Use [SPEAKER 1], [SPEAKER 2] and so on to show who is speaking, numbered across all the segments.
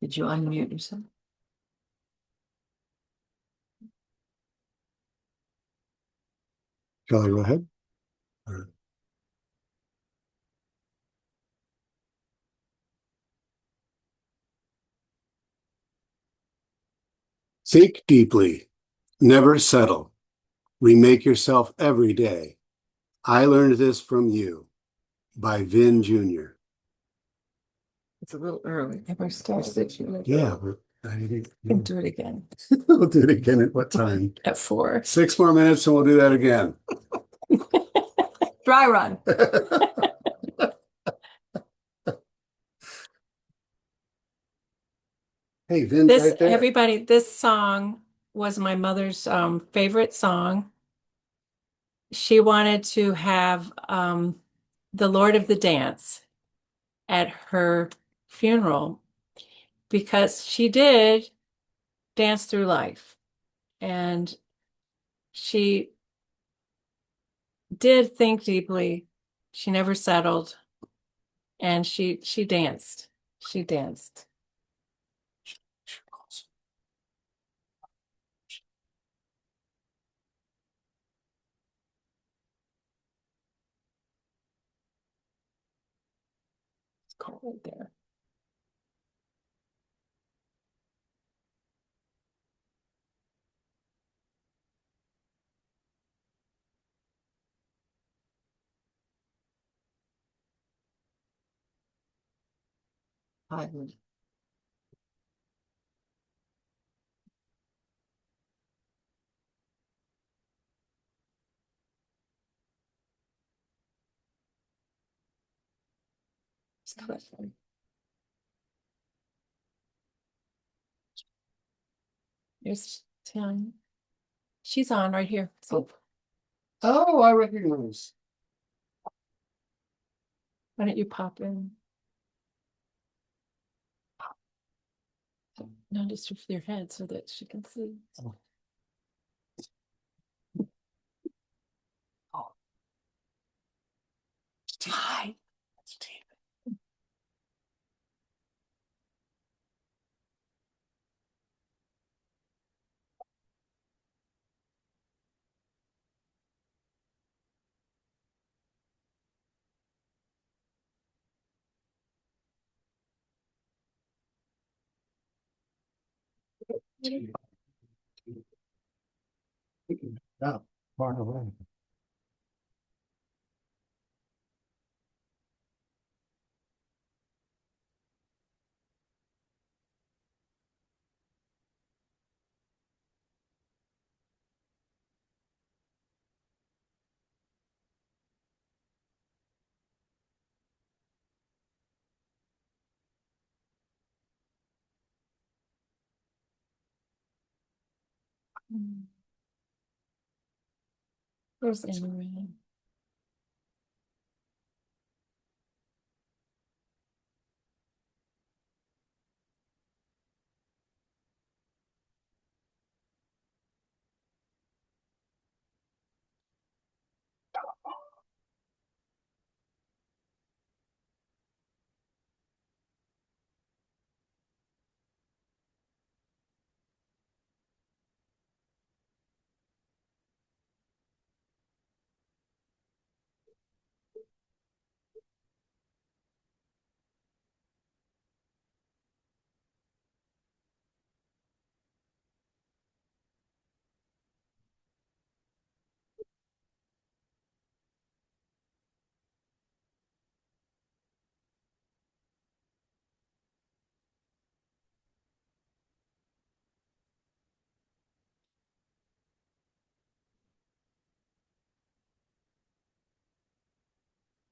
[SPEAKER 1] Did you unmute yourself?
[SPEAKER 2] Shall I go ahead? Think deeply. Never settle. Remake yourself every day. I learned this from you by Vin Jr.
[SPEAKER 1] It's a little early. Have I started it yet?
[SPEAKER 2] Yeah, but I didn't.
[SPEAKER 1] Can do it again
[SPEAKER 2] We'll do it again at what time?
[SPEAKER 1] at 4.
[SPEAKER 2] 6 more minutes and we'll do that again.
[SPEAKER 1] Dry run.
[SPEAKER 2] Hey, Vin's
[SPEAKER 1] This,
[SPEAKER 2] right there.
[SPEAKER 1] everybody, this song was my mother's favorite song. She wanted to have the Lord of the Dance at her funeral because she did dance through life and she did think deeply. She never settled and she danced. She danced. It's cold right there. Hi. It's Clifford. Here's Tim. She's on right here. So
[SPEAKER 2] Oh, I recognize.
[SPEAKER 1] why don't you pop in? No, just with your head so that she can see.
[SPEAKER 2] Oh.
[SPEAKER 1] Hi.
[SPEAKER 2] Yeah, far away.
[SPEAKER 1] Where's Emily?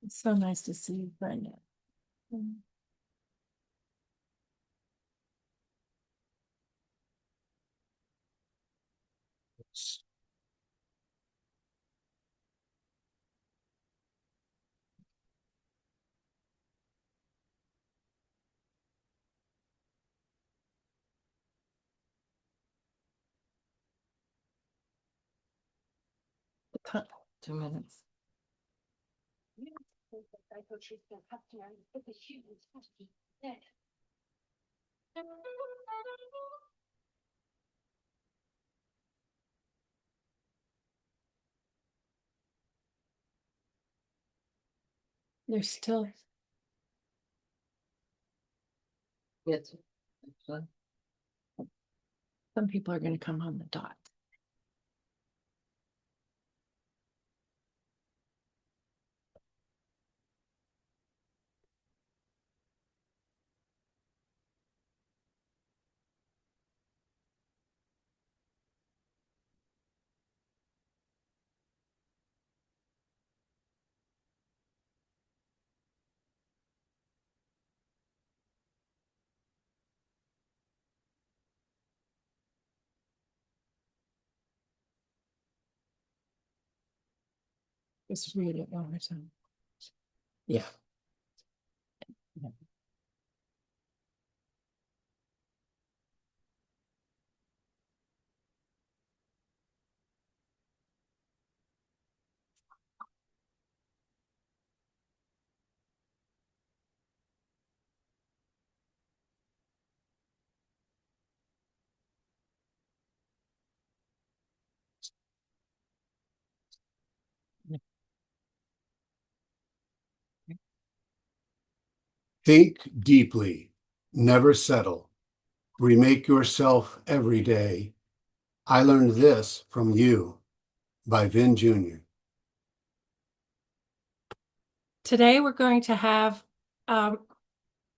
[SPEAKER 1] It's so nice to see you, Brenda. Ti- 2 minutes. There's still
[SPEAKER 3] Yes. Excellent.
[SPEAKER 1] some people are going to come on the dot. Just read it one more time. Yeah.
[SPEAKER 2] Think deeply, never settle. Remake yourself every day. I learned this from you by Vin Jr.
[SPEAKER 1] Today we're going to have um,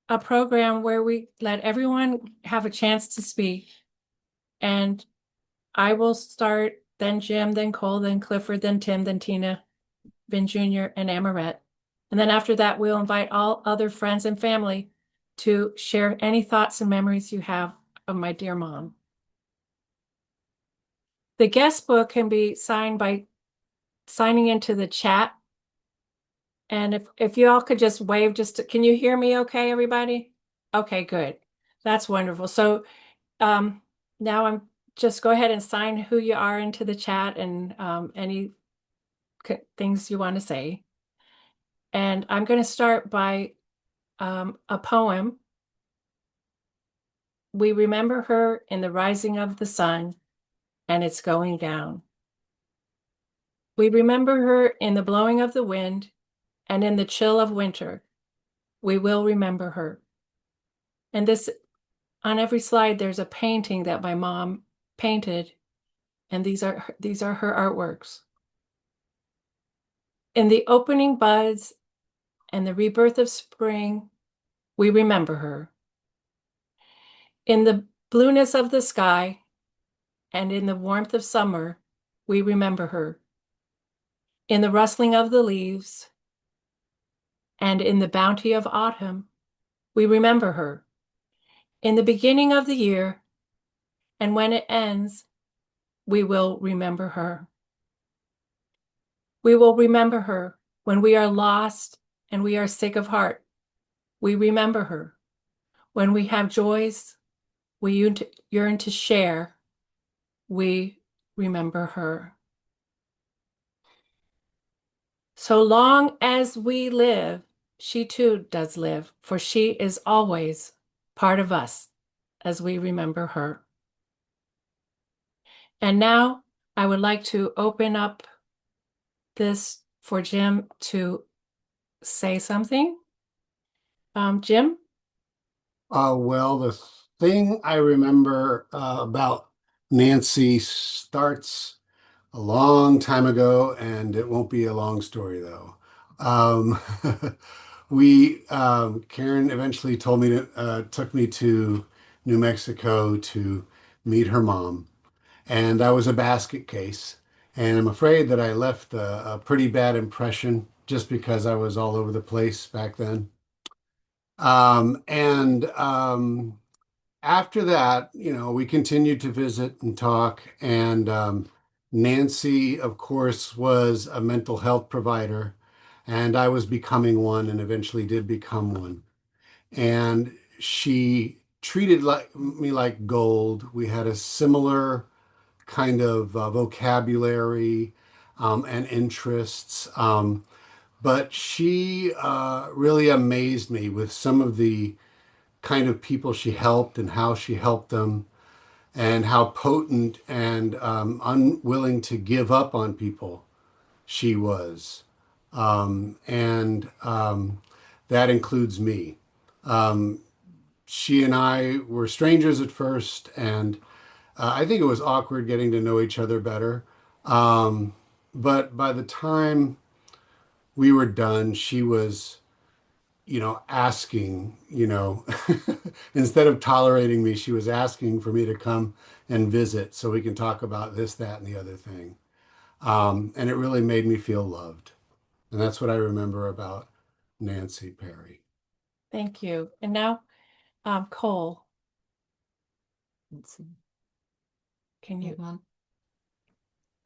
[SPEAKER 1] a program where we let everyone have a chance to speak. And I will start, then Jim, then Cole, then Clifford, then Tim, then Tina, Vin Jr., and Amaret. And then after that, we'll invite all other friends and family to share any thoughts and memories you have of my dear mom. The guest book can be signed by signing into the chat. And if you all could just wave, can you hear me okay, everybody? Okay, good. That's wonderful. So now I'm just go ahead and sign who you are into the chat and any things you want to say. And I'm going to start by a poem. We remember her in the rising of the sun and it's going down. We remember her in the blowing of the wind and in the chill of winter. We will remember her. And this, on every slide, there's a painting that my mom painted, and these are her artworks. In the opening buds and the rebirth of spring, we remember her. In the blueness of the sky and in the warmth of summer, we remember her. In the rustling of the leaves and in the bounty of autumn, we remember her. In the beginning of the year and when it ends, we will remember her. We will remember her when we are lost and we are sick of heart. We remember her. When we have joys we yearn to share, we remember her. So long as we live, she too does live, for she is always part of us as we remember her. And now I would like to open up this for Jim to say something. Jim?
[SPEAKER 2] Well, the thing I remember about Nancy starts a long time ago, and it won't be a long story though. Um, Karen eventually took me to New Mexico to meet her mom, and I was a basket case. And I'm afraid that I left a pretty bad impression just because I was all over the place back then. And After that, we continued to visit and talk. And Nancy, of course, was a mental health provider, and I was becoming one and eventually did become one. And she treated me like gold. We had a similar kind of vocabulary and interests. But she really amazed me with some of the kind of people she helped and how she helped them, and how potent and unwilling to give up on people she was. And that includes me. Um, she and I were strangers at first, and I think it was awkward getting to know each other better. Um, but by the time we were done, she was, asking, instead of tolerating me, she was asking for me to come and visit so we can talk about this, that, and the other thing. And it really made me feel loved. And that's what I remember about Nancy Perry.
[SPEAKER 1] Thank you. And now, Cole,
[SPEAKER 3] Let's see.
[SPEAKER 1] can you?
[SPEAKER 3] Mhm.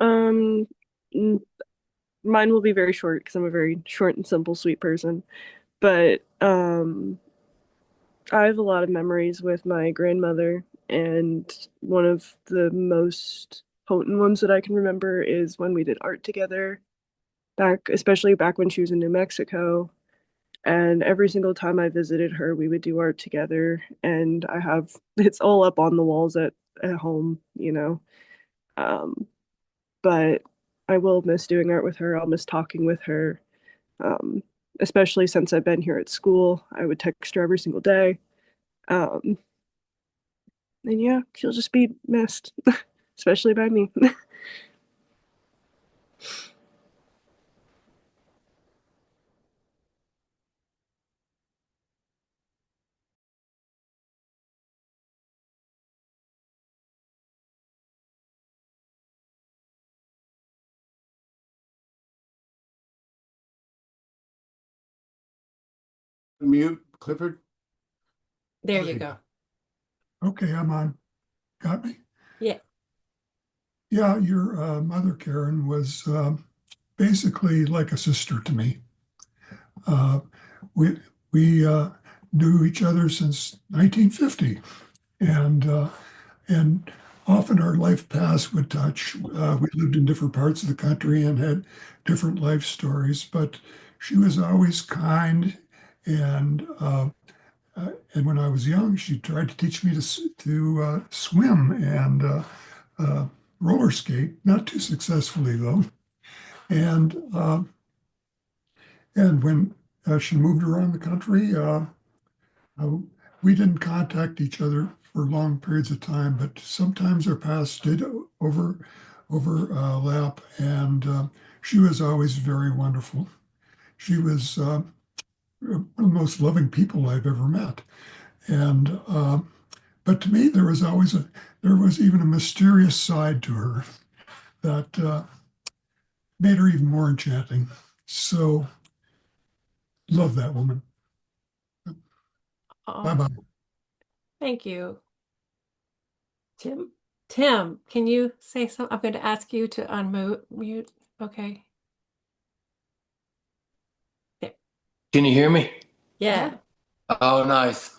[SPEAKER 4] Um, n- Mine will be very short because I'm a very short and simple, sweet person. But I have a lot of memories with my grandmother, and one of the most potent ones that I can remember is when we did art together especially back when she was in New Mexico. And every single time I visited her, we would do art together. And it's all up on the walls at home. Um, but I will miss doing art with her. I'll miss talking with her. Um, Especially since I've been here at school. I would text her every single day. Um, and yeah, she'll just be missed, especially by me.
[SPEAKER 2] Mute, Clifford.
[SPEAKER 1] There you
[SPEAKER 5] Okay,
[SPEAKER 1] go.
[SPEAKER 5] okay, I'm on. Got me?
[SPEAKER 1] Yeah.
[SPEAKER 5] Yeah, your mother, Karen, was basically like a sister to me. Uh, we we knew each other since 1950, and often our life paths would touch. We lived in different parts of the country and had different life stories, but she was always kind, and when I was young, she tried to teach me to swim and uh, roller skate. Not too successfully though. And when she moved around the country, uh, we didn't contact each other for long periods of time, but sometimes our paths did overlap, and she was always very wonderful. She was one of the most loving people I've ever met, and but to me, there was even a mysterious side to her that made her even more enchanting. So love that woman. Bye
[SPEAKER 1] Oh,
[SPEAKER 5] bye.
[SPEAKER 1] thank you. Tim, Tim, can you say something? I'm going to ask you to unmute. Mute. Okay. There.
[SPEAKER 6] Can you hear me?
[SPEAKER 1] Yeah.
[SPEAKER 6] Oh, nice.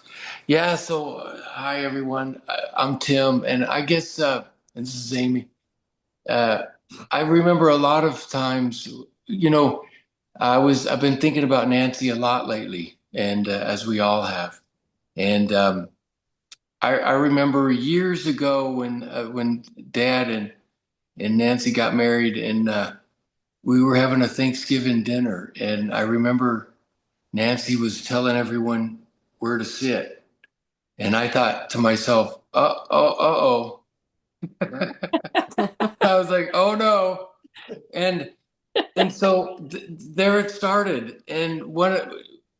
[SPEAKER 6] Yeah, so hi everyone. I'm Tim, and I guess and this is Amy. Uh, I remember a lot of times, I've been thinking about Nancy a lot lately, and as we all have. And I remember years ago when Dad and Nancy got married, and we were having a Thanksgiving dinner, and I remember Nancy was telling everyone where to sit. And I thought to myself, I was like, oh no. And so there it started. And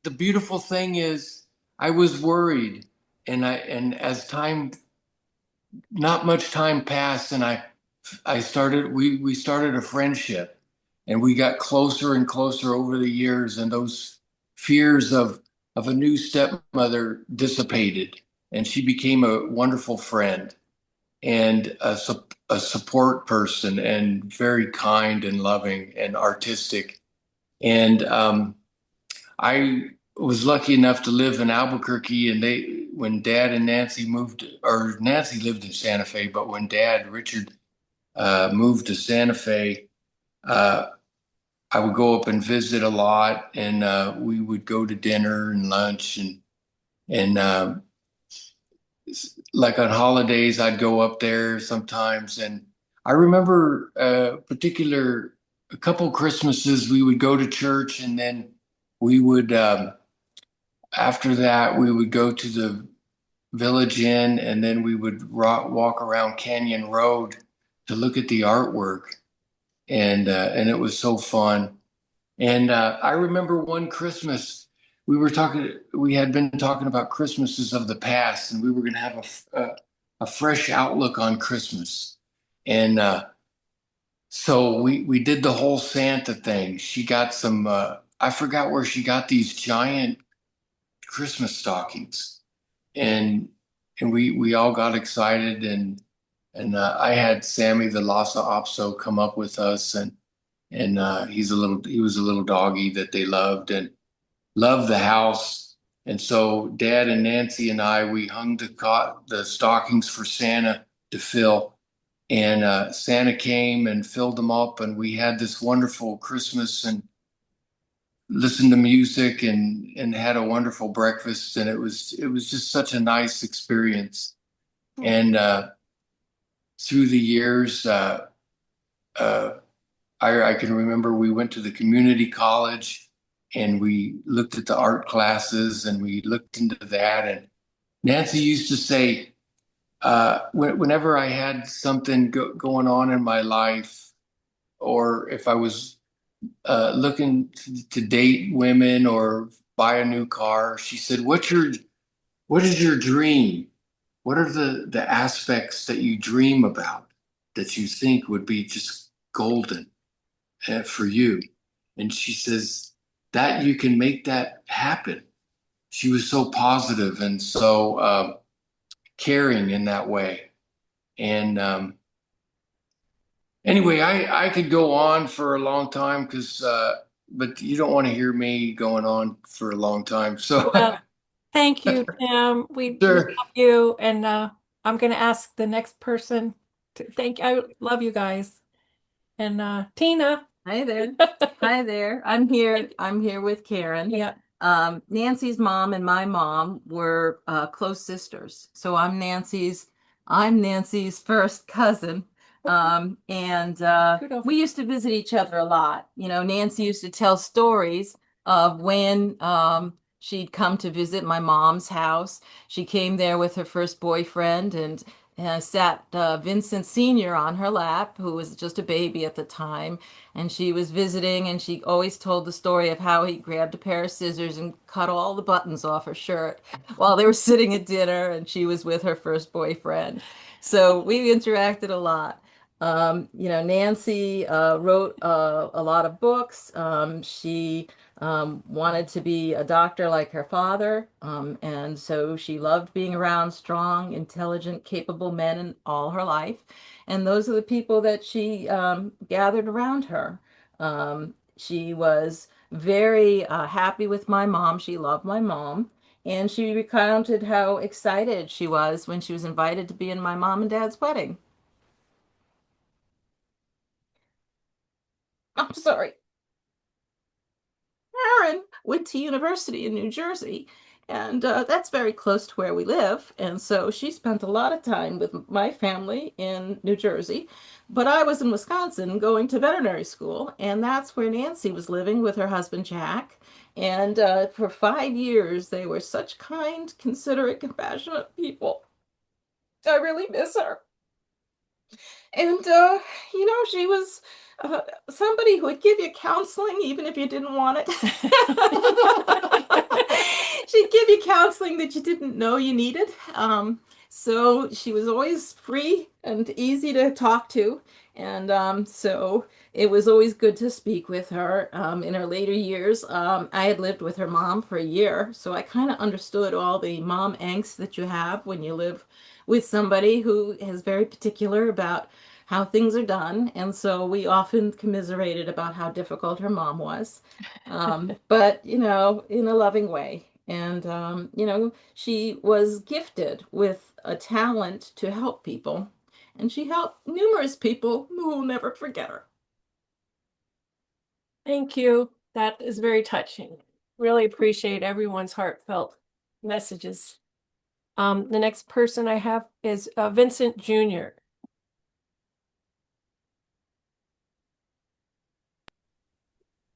[SPEAKER 6] the beautiful thing is I was worried, and as time, not much time passed, and we started a friendship, and we got closer and closer over the years, and those fears of a new stepmother dissipated, and she became a wonderful friend and a support person, and very kind and loving and artistic. And I was lucky enough to live in Albuquerque, and when Dad and Nancy moved, or Nancy lived in Santa Fe, but when Dad, Richard, moved to Santa Fe, uh, I would go up and visit a lot, and we would go to dinner and lunch, and like on holidays, I'd go up there sometimes. And I remember a couple Christmases, we would go to church and then we would, after that, we would go to the Village Inn and then we would walk around Canyon Road to look at the artwork. And it was so fun. And I remember one Christmas we had been talking about Christmases of the past, and we were going to have a fresh outlook on Christmas. And so we did the whole Santa thing. She got some, I forgot where she got these giant Christmas stockings, and we all got excited, and I had Sammy the Lhasa Apso come up with us, and he was a little doggy that they loved and loved the house. And so Dad and Nancy and I, we hung the stockings for Santa to fill. And Santa came and filled them up, and we had this wonderful Christmas and listened to music and had a wonderful breakfast. And it was just such a nice experience. And through the years, uh, I can remember we went to the community college and we looked at the art classes and we looked into that. And Nancy used to say, whenever I had something going on in my life, or if I was looking to date women or buy a new car, she said, what is your dream? What are the aspects that you dream about that you think would be just golden for you? And she says that you can make that happen. She was so positive and so caring in that way. And anyway, I could go on for a long time but you don't want to hear me going on for a long time. So
[SPEAKER 1] Well, thank you, Tim. We love
[SPEAKER 6] sure,
[SPEAKER 1] you, and I'm going to ask the next person to thank. I love you guys, and Tina.
[SPEAKER 3] Hi there. Hi there. I'm here with Karen.
[SPEAKER 1] Yeah.
[SPEAKER 3] Nancy's mom and my mom were close sisters. So I'm Nancy's first cousin. And
[SPEAKER 1] Kudos.
[SPEAKER 3] we used to visit each other a lot. You know, Nancy used to tell stories of when she'd come to visit my mom's house. She came there with her first boyfriend and sat Vincent Sr. on her lap, who was just a baby at the time. And she was visiting, and she always told the story of how he grabbed a pair of scissors and cut all the buttons off her shirt while they were sitting at dinner, and she was with her first boyfriend. So we interacted a lot. Nancy wrote a lot of books. She wanted to be a doctor like her father, and so she loved being around strong, intelligent, capable men in all her life. And those are the people that she gathered around her. She was very happy with my mom. She loved my mom. And she recounted how excited she was when she was invited to be in my mom and dad's wedding. I'm sorry. Karen went to university in New Jersey, and that's very close to where we live. And so she spent a lot of time with my family in New Jersey. But I was in Wisconsin going to veterinary school, and that's where Nancy was living with her husband, Jack. And for 5 years, they were such kind, considerate, compassionate people. I really miss her. And, she was somebody who would give you counseling even if you didn't want it. She'd give you counseling that you didn't know you needed. So she was always free and easy to talk to. And so it was always good to speak with her. In her later years, I had lived with her mom for a year, so I kind of understood all the mom angst that you have when you live with somebody who is very particular about how things are done. And so we often commiserated about how difficult her mom was, but, in a loving way. And, she was gifted with a talent to help people. And she helped numerous people who will never forget her.
[SPEAKER 1] Thank you. That is very touching. Really appreciate everyone's heartfelt messages. The next person I have is Vincent Jr.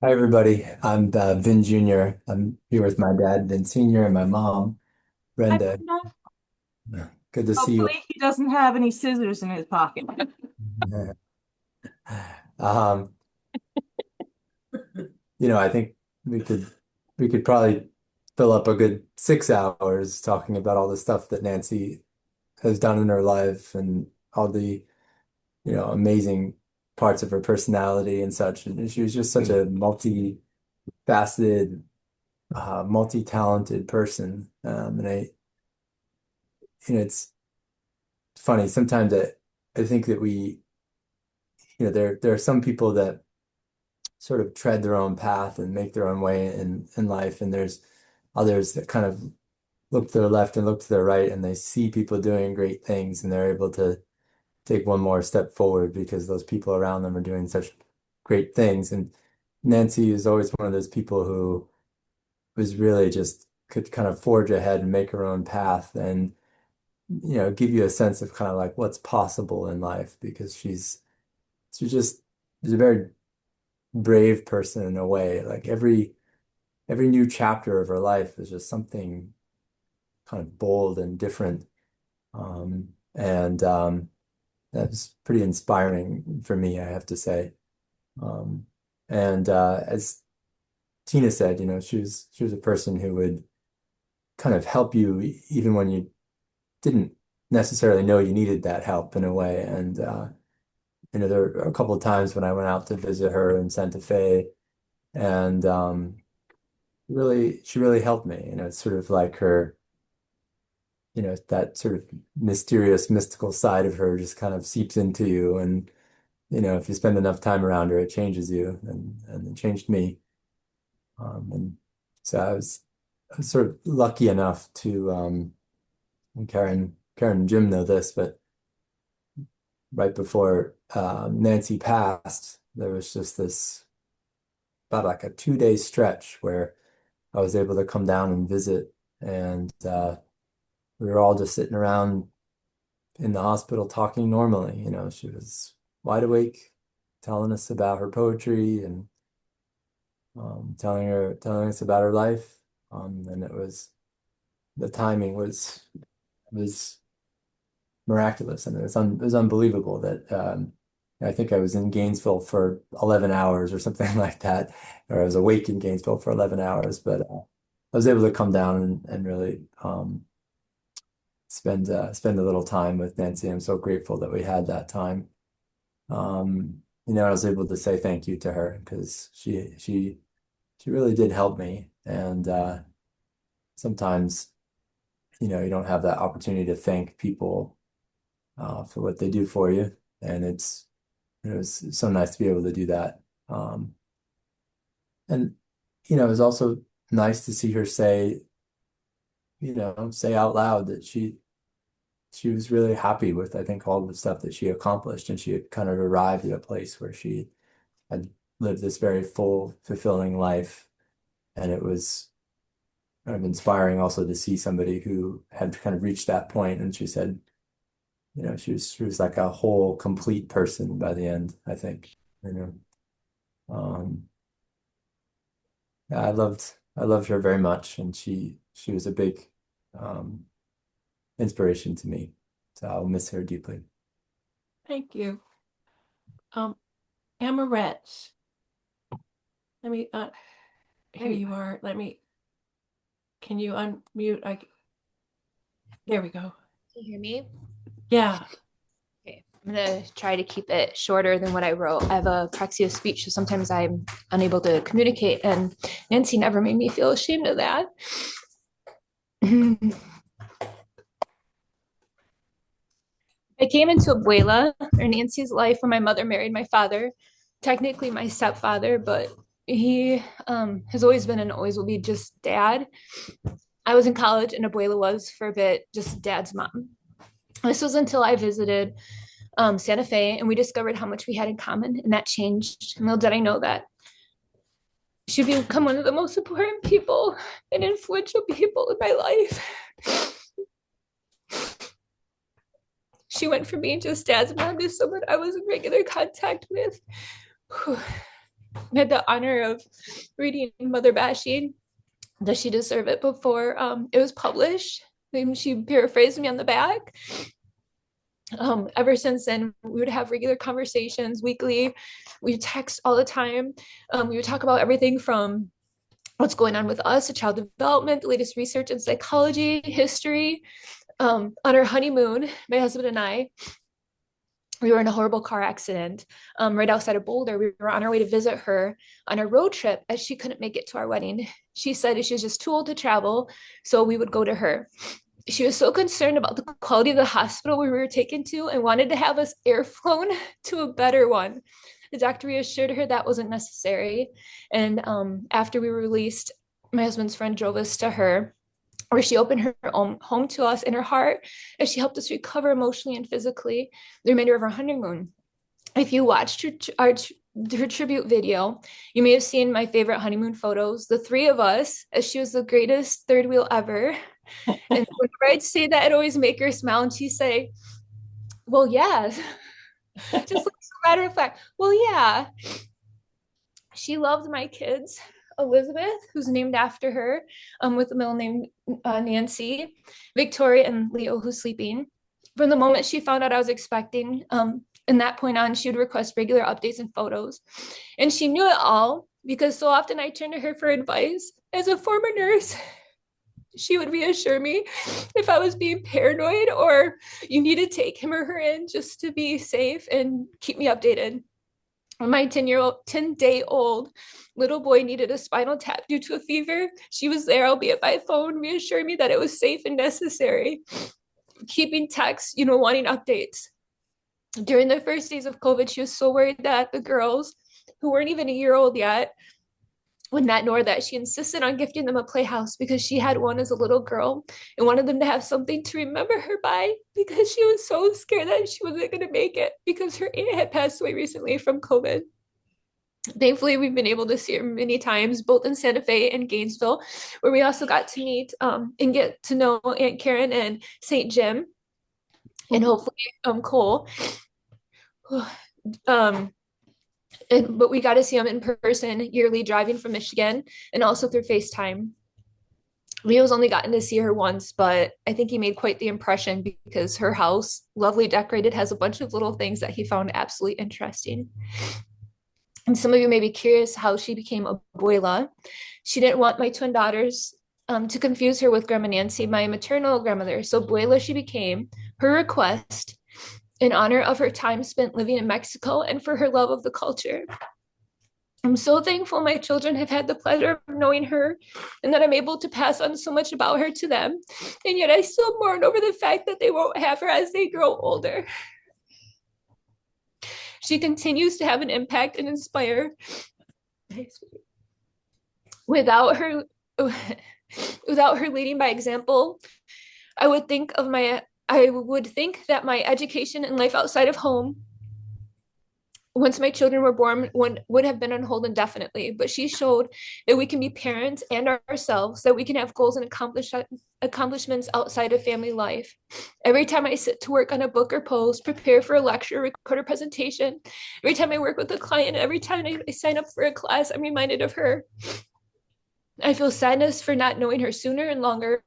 [SPEAKER 7] Hi, everybody. I'm Vin Jr. I'm here with my dad, Vin Sr., and my mom,
[SPEAKER 1] Hi,
[SPEAKER 7] Brenda.
[SPEAKER 1] Brenda.
[SPEAKER 7] Good to see you.
[SPEAKER 3] Hopefully he doesn't have any scissors in his pocket.
[SPEAKER 7] Um, I think we could we could probably fill up a good 6 hours talking about all the stuff that Nancy has done in her life and all the, amazing parts of her personality and such. And she was just such a multi-faceted, multi-talented person. And it's funny sometimes I think that there are some people that sort of tread their own path and make their own way in life, and there's others that kind of look to their left and look to their right, and they see people doing great things, and they're able to take one more step forward because those people around them are doing such great things. And Nancy is always one of those people who was really just could kind of forge ahead and make her own path and give you a sense of kind of like what's possible in life because she's just she's a very brave person in a way. Like every new chapter of her life is just something kind of bold and different. And that's pretty inspiring for me, I have to say. Um, and as Tina said, she was a person who would kind of help you even when you didn't necessarily know you needed that help in a way. And there were a couple of times when I went out to visit her in Santa Fe, and she really helped me. It's sort of like her, that sort of mysterious, mystical side of her just kind of seeps into you. And, if you spend enough time around her, it changes you. And it changed me. And so I was sort of lucky enough to, and Karen and Jim know this, but right before Nancy passed, there was just this about like a 2 day stretch where I was able to come down and visit, and we were all just sitting around in the hospital talking normally. She was wide awake, telling us about her poetry and telling us about her life. And the timing was miraculous. I mean, it was unbelievable that I think I was in Gainesville for 11 hours or something like that, or I was awake in Gainesville for 11 hours. But I was able to come down and really spend a little time with Nancy. I'm so grateful that we had that time. I was able to say thank you to her because she really did help me. And sometimes, you don't have that opportunity to thank people for what they do for you. And it was so nice to be able to do that. And it was also nice to see her say out loud that she was really happy with, I think, all the stuff that she accomplished, and she had kind of arrived at a place where she had lived this very full, fulfilling life. And it was kind of inspiring also to see somebody who had kind of reached that point. And she said, she was like a whole, complete person by the end, I think. You know. Yeah, I loved her very much, and she was a big um, inspiration to me. So I'll miss her deeply.
[SPEAKER 1] Thank you. Um, Amoret. Let me here you are. Can you unmute? There we go.
[SPEAKER 8] Can you hear me?
[SPEAKER 1] Yeah.
[SPEAKER 8] Okay. I'm gonna try to keep it shorter than what I wrote. I have a praxia of speech, so sometimes I'm unable to communicate, and Nancy never made me feel ashamed of that. I came into Abuela, or Nancy's life, when my mother married my father, technically my stepfather, but he has always been and always will be just dad. I was in college and Abuela was for a bit just dad's mom. This was until I visited Santa Fe, and we discovered how much we had in common, and that changed. And little did I know that she'd become one of the most important people and influential people in my life. She went from being just dad's mom to someone I was in regular contact with. I had the honor of reading Mother Bashing, Does She Deserve It, before it was published. And she paraphrased me on the back. Ever since then, we would have regular conversations weekly. We text all the time. We would talk about everything from what's going on with us, to child development, the latest research in psychology, history. On our honeymoon, my husband and I, we were in a horrible car accident right outside of Boulder. We were on our way to visit her on a road trip as she couldn't make it to our wedding. She said she was just too old to travel, so we would go to her. She was so concerned about the quality of the hospital we were taken to and wanted to have us air flown to a better one. The doctor reassured her that wasn't necessary. And after we were released, my husband's friend drove us to her, where she opened her own home to us in her heart as she helped us recover emotionally and physically the remainder of our honeymoon. If you watched her tribute video, you may have seen my favorite honeymoon photos, the three of us, as she was the greatest third wheel ever. And whenever I'd say that, I'd always make her smile, and she'd say, well, yeah. Just like a matter of fact, well, yeah. She loved my kids, Elizabeth, who's named after her, with the middle name Nancy, Victoria, and Leo, who's sleeping. From the moment she found out I was expecting, and that point on, she would request regular updates and photos. And she knew it all because so often I turned to her for advice. As a former nurse, she would reassure me if I was being paranoid or you need to take him or her in just to be safe and keep me updated. When my 10-day-old little boy needed a spinal tap due to a fever, she was there, albeit by phone, reassuring me that it was safe and necessary. Keeping texts, wanting updates. During the first days of COVID, she was so worried that the girls, who weren't even a year old yet, would not know that. She insisted on gifting them a playhouse because she had one as a little girl and wanted them to have something to remember her by, because she was so scared that she wasn't going to make it because her aunt had passed away recently from COVID. Thankfully, we've been able to see her many times, both in Santa Fe and Gainesville, where we also got to meet and get to know Aunt Karen and St. Jim, and hopefully Cole. But we got to see him in person yearly, driving from Michigan, and also through FaceTime. Leo's only gotten to see her once, but I think he made quite the impression because her house, lovely decorated, has a bunch of little things that he found absolutely interesting. And some of you may be curious how she became Abuela. She didn't want my twin daughters to confuse her with Grandma Nancy, my maternal grandmother. So Abuela she became, her request, in honor of her time spent living in Mexico and for her love of the culture. I'm so thankful my children have had the pleasure of knowing her and that I'm able to pass on so much about her to them. And yet I still mourn over the fact that they won't have her as they grow older. She continues to have an impact and inspire. Without her leading by example, I would think that my education and life outside of home, once my children were born, would have been on hold indefinitely. But she showed that we can be parents and ourselves, that we can have goals and accomplishments outside of family life. Every time I sit to work on a book or post, prepare for a lecture, record a presentation, every time I work with a client, every time I sign up for a class, I'm reminded of her. I feel sadness for not knowing her sooner and longer.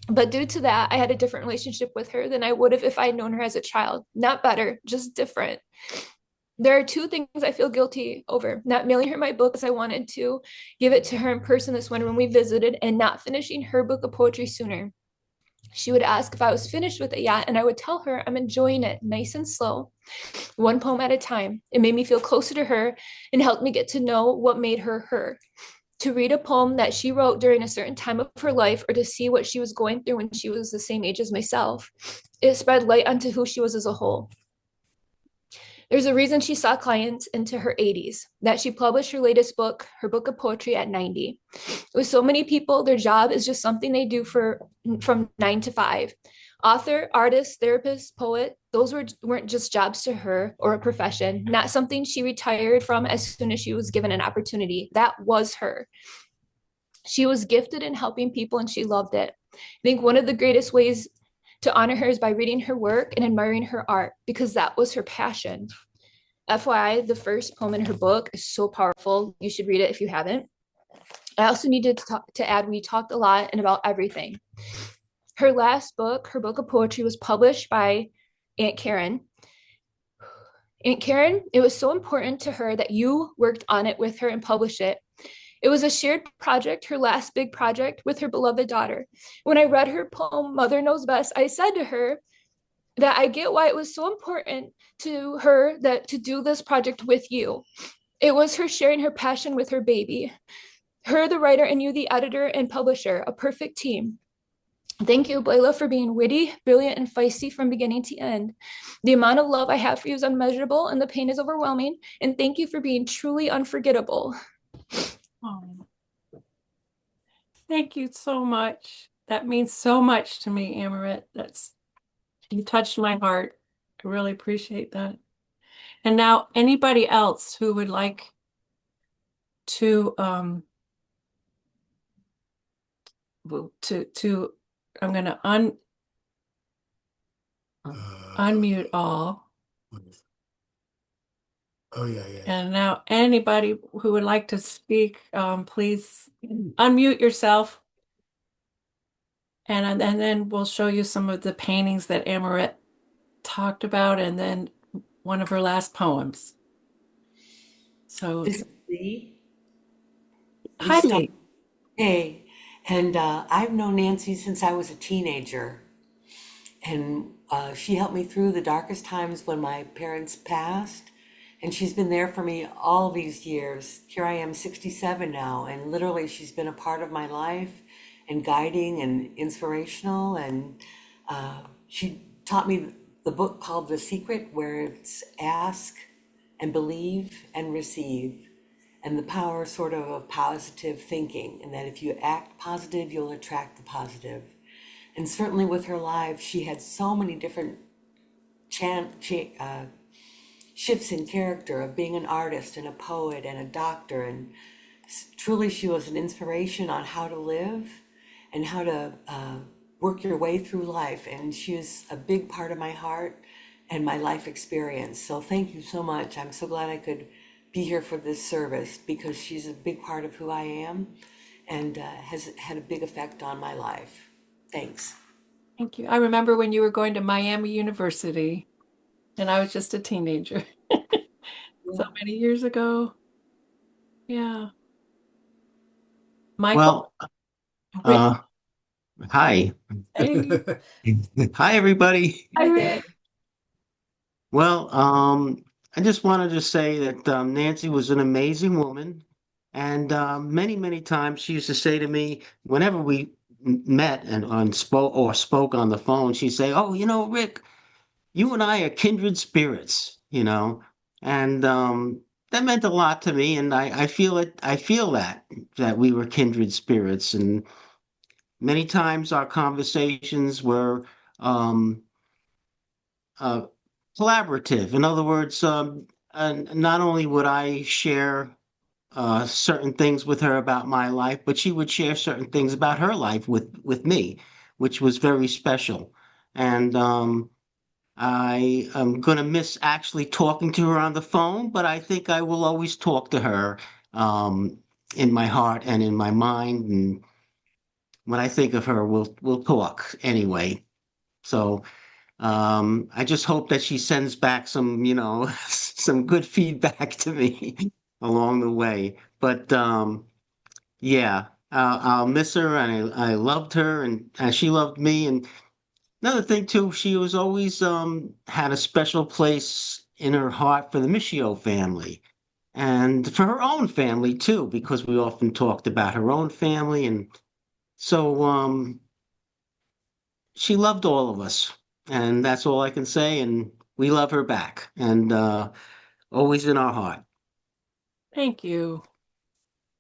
[SPEAKER 8] But due to that, I had a different relationship with her than I would have if I had known her as a child. Not better, just different. There are two things I feel guilty over: not mailing her my book as I wanted to, give it to her in person this winter when we visited, and not finishing her book of poetry sooner. She would ask if I was finished with it yet, and I would tell her I'm enjoying it, nice and slow, one poem at a time. It made me feel closer to her and helped me get to know what made her her. To read a poem that she wrote during a certain time of her life, or to see what she was going through when she was the same age as myself, it spread light onto who she was as a whole. There's a reason she saw clients into her 80s, that she published her latest book, her book of poetry, at 90. With so many people, their job is just something they do from 9 to 5. Author, artist, therapist, poet, those weren't just jobs to her or a profession, not something she retired from as soon as she was given an opportunity. That was her. She was gifted in helping people and she loved it. I think one of the greatest ways To honor her is by reading her work and admiring her art because that was her passion. FYI, the first poem in her book is so powerful. You should read it if you haven't. I also needed to add, we talked a lot and about everything. Her last book, her book of poetry, was published by Aunt Karen. Aunt Karen, it was so important to her that you worked on it with her and published it. It was a shared project, her last big project with her beloved daughter. When I read her poem, Mother Knows Best, I said to her that I get why it was so important to her that to do this project with you. It was her sharing her passion with her baby. Her, the writer, and you, the editor and publisher, a perfect team. Thank you, Blayla, for being witty, brilliant, and feisty from beginning to end. The amount of love I have for you is unmeasurable, and the pain is overwhelming. And thank you for being truly unforgettable.
[SPEAKER 1] Oh, thank you so much. That means so much to me, Amaret. You touched my heart. I really appreciate that. And now, anybody else who would like to to I'm going to unmute all.
[SPEAKER 2] Oh, yeah, yeah.
[SPEAKER 1] And now anybody who would like to speak, please unmute yourself. And then we'll show you some of the paintings that Amaret talked about, and then one of her last poems. So,
[SPEAKER 9] This is Lee.
[SPEAKER 1] hi, Lee.
[SPEAKER 9] Hey, and I've known Nancy since I was a teenager, and she helped me through the darkest times when my parents passed, and she's been there for me all these years. Here I am, 67 now, and literally she's been a part of my life and guiding and inspirational, and she taught me the book called The Secret, where it's ask and believe and receive, and the power sort of positive thinking, and that if you act positive, you'll attract the positive. And certainly with her life, she had so many different shifts in character of being an artist and a poet and a doctor. And truly, she was an inspiration on how to live and how to work your way through life. And she is a big part of my heart and my life experience. So thank you so much. I'm so glad I could be here for this service because she's a big part of who I am and has had a big effect on my life. Thanks.
[SPEAKER 1] Thank you. I remember when you were going to Miami University, and I was just a teenager. So many years ago. Yeah. Michael?
[SPEAKER 10] Well, uh, hi.
[SPEAKER 1] Hey.
[SPEAKER 10] Hi, everybody.
[SPEAKER 1] Hi, Rick.
[SPEAKER 10] Well, I just wanted to say that Nancy was an amazing woman. And many, many times she used to say to me, whenever we met and spoke on the phone, she'd say, "Oh, Rick, you and I are kindred spirits, And that meant a lot to me. And I feel it. I feel that we were kindred spirits. And many times our conversations were um, uh, collaborative. In other words, not only would I share certain things with her about my life, but she would share certain things about her life with me, which was very special. And I am going to miss actually talking to her on the phone, but I think I will always talk to her in my heart and in my mind. And when I think of her, we'll talk anyway. So I just hope that she sends back some, some good feedback to me along the way. But yeah, I'll miss her, and I loved her, and she loved me. And another thing too, she was always had a special place in her heart for the Michio family. And for her own family too, because we often talked about her own family, and so she loved all of us, and that's all I can say. And we love her back, and always in our heart.
[SPEAKER 1] Thank you.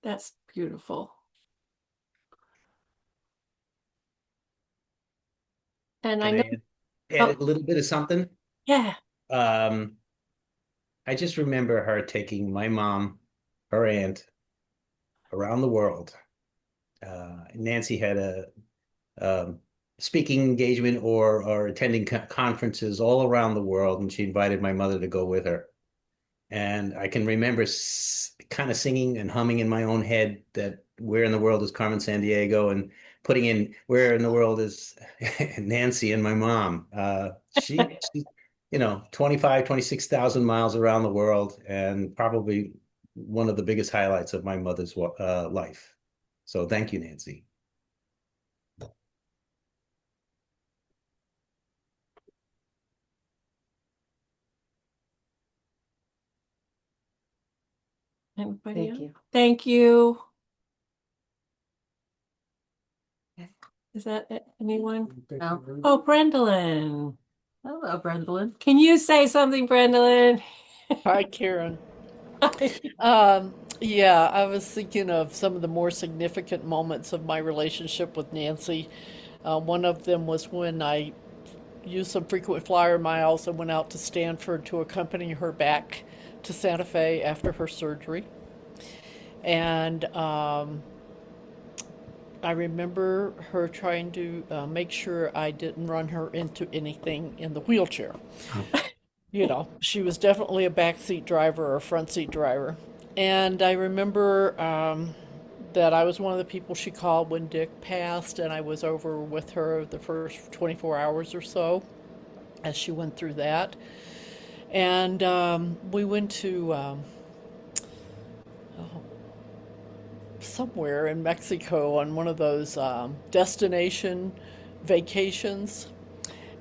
[SPEAKER 1] That's beautiful. And I
[SPEAKER 11] Can
[SPEAKER 1] know,
[SPEAKER 11] I add a little bit of something?
[SPEAKER 1] yeah.
[SPEAKER 11] Um, I just remember her taking my mom, her aunt, around the world. Nancy had a speaking engagement or attending conferences all around the world, and she invited my mother to go with her. And I can remember kind of singing and humming in my own head that where in the world is Carmen Sandiego, and putting in where in the world is Nancy and my mom. She, 26,000 miles around the world, and probably one of the biggest highlights of my mother's life. So thank you, Nancy.
[SPEAKER 1] Anybody
[SPEAKER 3] Thank
[SPEAKER 1] else?
[SPEAKER 3] you.
[SPEAKER 1] Thank you.
[SPEAKER 3] Okay.
[SPEAKER 1] Is that anyone?
[SPEAKER 3] No.
[SPEAKER 1] Oh, Brendolyn.
[SPEAKER 3] Hello, Brendolyn.
[SPEAKER 1] Can you say something, Brendolyn?
[SPEAKER 12] Hi, Karen. Yeah, I was thinking of some of the more significant moments of my relationship with Nancy. One of them was when I used some frequent flyer miles and went out to Stanford to accompany her back to Santa Fe after her surgery. And I remember her trying to make sure I didn't run her into anything in the wheelchair. She was definitely a backseat driver or a front seat driver. And I remember that I was one of the people she called when Dick passed, and I was over with her the first 24 hours or so as she went through that. And we went to somewhere in Mexico on one of those destination vacations.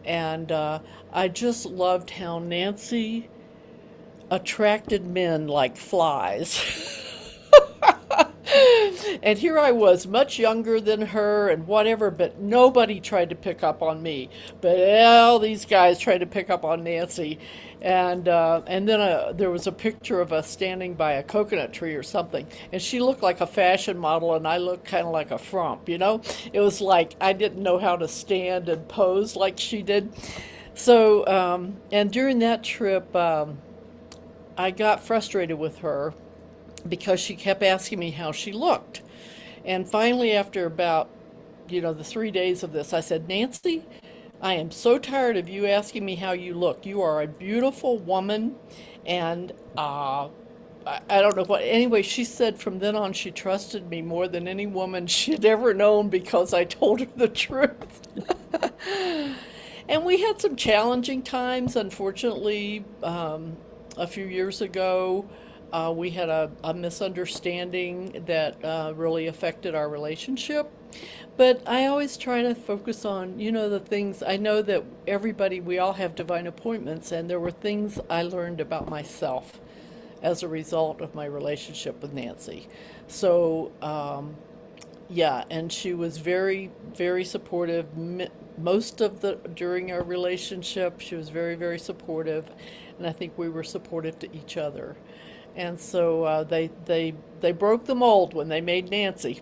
[SPEAKER 12] And I just loved how Nancy attracted men like flies. And here I was, much younger than her and whatever, but nobody tried to pick up on me. But all these guys tried to pick up on Nancy. And then there was a picture of us standing by a coconut tree or something. And she looked like a fashion model, and I looked kind of like a frump, you know? It was like I didn't know how to stand and pose like she did. So, and during that trip, I got frustrated with her because she kept asking me how she looked. And finally, after about, the 3 days of this, I said, Nancy, I am so tired of you asking me how you look. You are a beautiful woman. And I don't know what. Anyway, she said from then on she trusted me more than any woman she'd ever known because I told her the truth. And we had some challenging times. Unfortunately, a few years ago, we had a misunderstanding that really affected our relationship. But I always try to focus on, the things. I know that we all have divine appointments, and there were things I learned about myself as a result of my relationship with Nancy. So, yeah, and she was very, very supportive. Most of during our relationship, she was very, very supportive, and I think we were supportive to each other. And so they broke the mold when they made Nancy.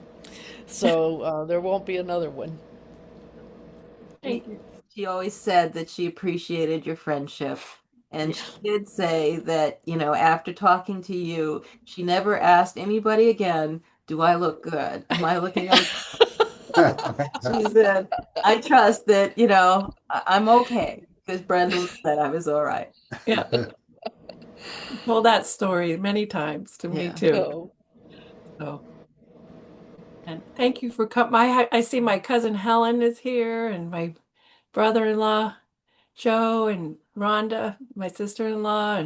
[SPEAKER 12] So there won't be another one.
[SPEAKER 3] She always said that she appreciated your friendship. And
[SPEAKER 12] Yeah.
[SPEAKER 3] she did say that, after talking to you, she never asked anybody again, do I look good? Am I looking okay? She said, I trust that, I'm okay because Brenda said I was all right.
[SPEAKER 1] Yeah. Told that story many times to me
[SPEAKER 3] Yeah.
[SPEAKER 1] too.
[SPEAKER 12] So,
[SPEAKER 1] So, and thank you for coming. I see my cousin Helen is here, and my brother-in-law Joe, and Rhonda, my sister-in-law,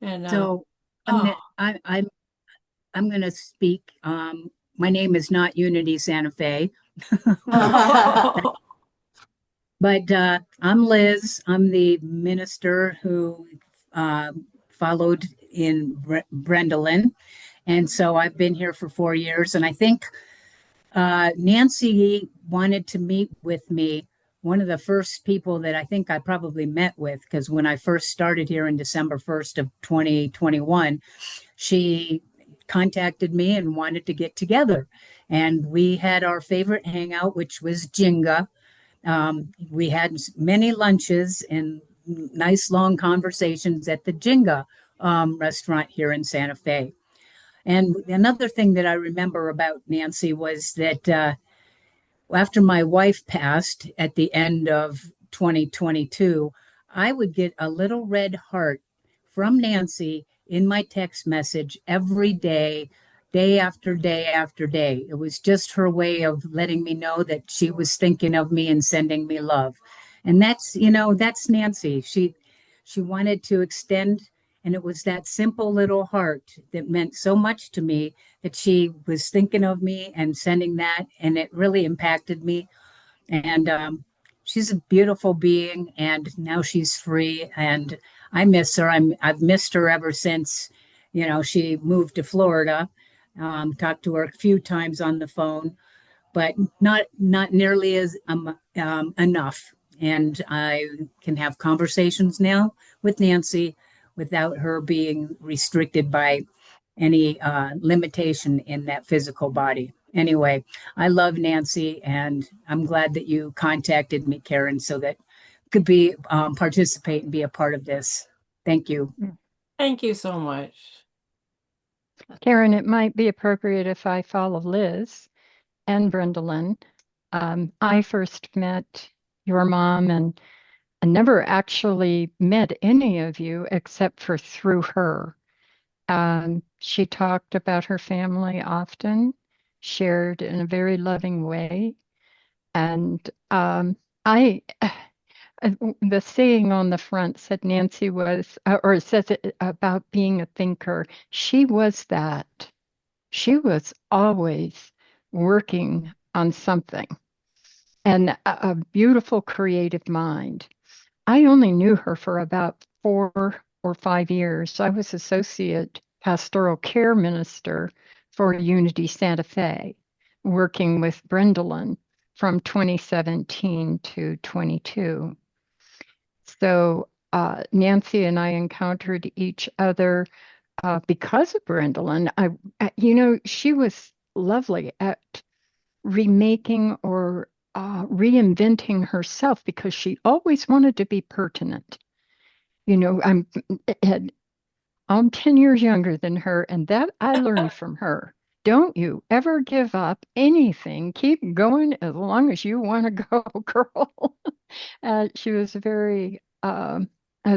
[SPEAKER 1] and
[SPEAKER 13] So
[SPEAKER 1] oh,
[SPEAKER 13] I'm going to speak. My name is not Unity Santa Fe, but I'm Liz. I'm the minister who uh, followed in Brendolyn, and so I've been here for 4 years. And I think Nancy wanted to meet with me. One of the first people that I think I probably met with, because when I first started here in December 1st of 2021, she contacted me and wanted to get together. And we had our favorite hangout, which was Jenga. We had many lunches and nice long conversations at the Jenga restaurant here in Santa Fe. And another thing that I remember about Nancy was that after my wife passed at the end of 2022, I would get a little red heart from Nancy in my text message every day, day after day after day. It was just her way of letting me know that she was thinking of me and sending me love. And that's Nancy. She wanted to extend, and it was that simple little heart that meant so much to me that she was thinking of me and sending that, and it really impacted me. And she's a beautiful being, and now she's free, and I miss her. I've missed her ever since, she moved to Florida. Talked to her a few times on the phone, but not nearly as enough. And I can have conversations now with Nancy without her being restricted by any limitation in that physical body. Anyway, I love Nancy, and I'm glad that you contacted me, Karen, so that could be participate and be a part of this. Thank you.
[SPEAKER 1] Thank you so much.
[SPEAKER 14] Karen, it might be appropriate if I follow Liz and Brendolyn. I first met your mom, and I never actually met any of you except for through her. She talked about her family often, shared in a very loving way. And I, the saying on the front said Nancy was, or it says it about being a thinker. She was that. She was always working on something and a beautiful creative mind. I only knew her for about 4 or 5 years. I was associate pastoral care minister for Unity Santa Fe, working with Brendolyn from 2017 to 22. So Nancy and I encountered each other because of Brendolyn. She was lovely at remaking or reinventing herself because she always wanted to be pertinent. I'm 10 years younger than her, and that I learned from her. Don't you ever give up anything. Keep going as long as you want to go, girl. She was very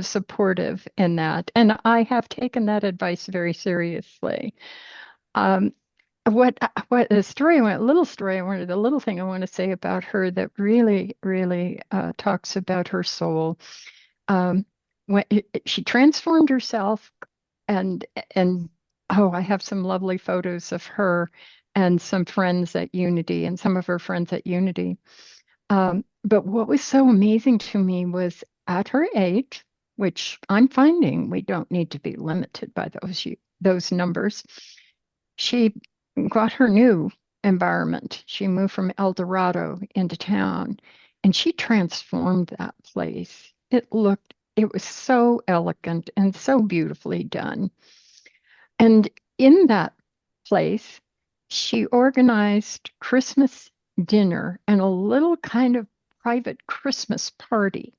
[SPEAKER 14] supportive in that, and I have taken that advice very seriously. Um, what the story I want, little story I wanted, the little thing I want to say about her that really, really talks about her soul. When she transformed herself, and and oh, I have some lovely photos of her and some friends at Unity and some of her friends at Unity. But what was so amazing to me was at her age, which I'm finding we don't need to be limited by those numbers. She got her new environment. She moved from El Dorado into town, and she transformed that place. It was so elegant and so beautifully done. And in that place, she organized Christmas dinner and a little kind of private Christmas party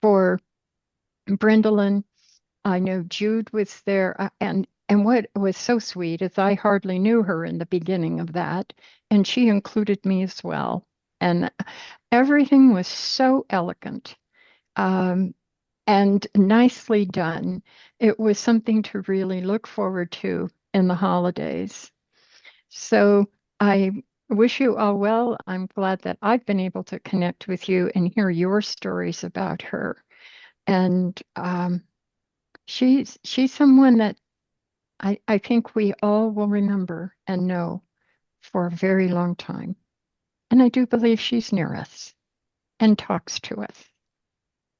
[SPEAKER 14] for Brendolyn. I know Jude was there, and what was so sweet is I hardly knew her in the beginning of that, and she included me as well. And everything was so elegant. And nicely done. It was something to really look forward to in the holidays. So I wish you all well. I'm glad that I've been able to connect with you and hear your stories about her. And she's someone that I think we all will remember and know for a very long time. And I do believe she's near us and talks to us